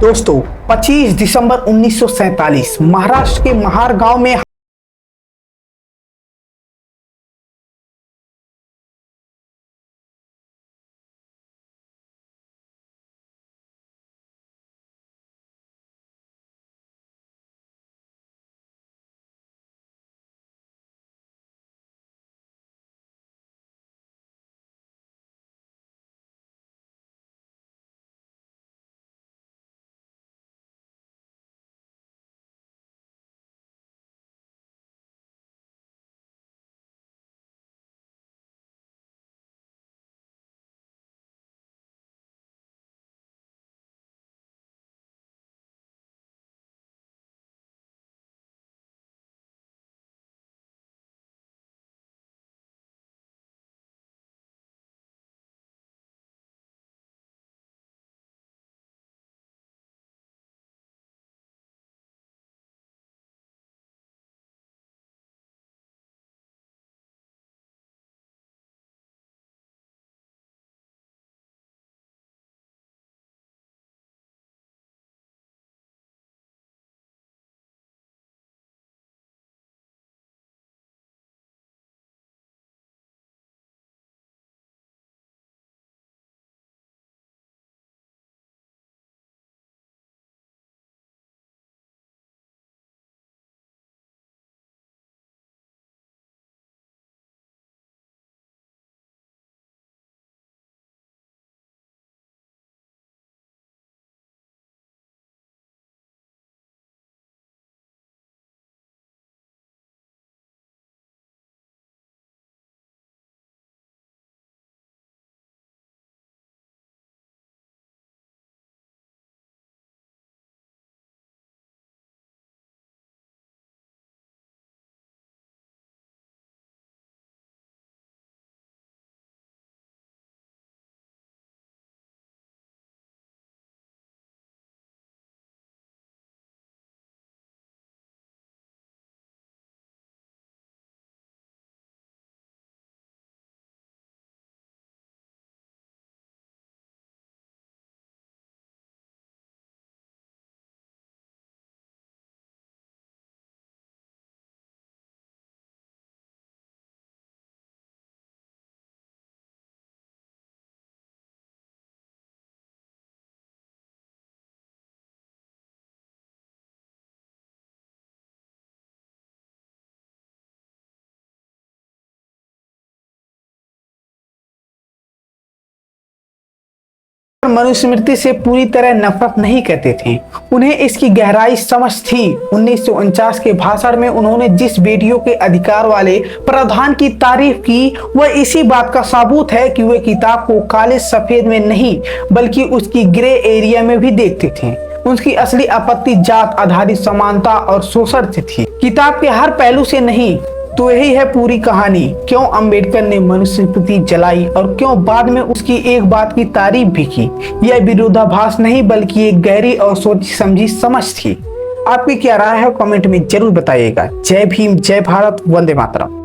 दोस्तों 25 दिसंबर 1947 महाराष्ट्र के महार गांव में मनुस्मृति से पूरी तरह नफरत नहीं करते थे, उन्हें इसकी गहराई समझ थी। 1949 के भाषण में उन्होंने जिस बेटियों के अधिकार वाले प्रावधान की तारीफ की, वह इसी बात का सबूत है कि वे किताब को काले सफेद में नहीं बल्कि उसकी ग्रे एरिया में भी देखते थे। उनकी असली आपत्ति जात आधारित समानता और शोषण से थी, किताब के हर पहलू से नहीं। तो यही है पूरी कहानी, क्यों अंबेडकर ने मनुस्मृति जलाई और क्यों बाद में उसकी एक बात की तारीफ भी की। यह विरोधाभास नहीं बल्कि एक गहरी और सोची समझी समझ थी। आपकी क्या राय है कमेंट में जरूर बताइएगा। जय भीम, जय भारत, वंदे मातरम।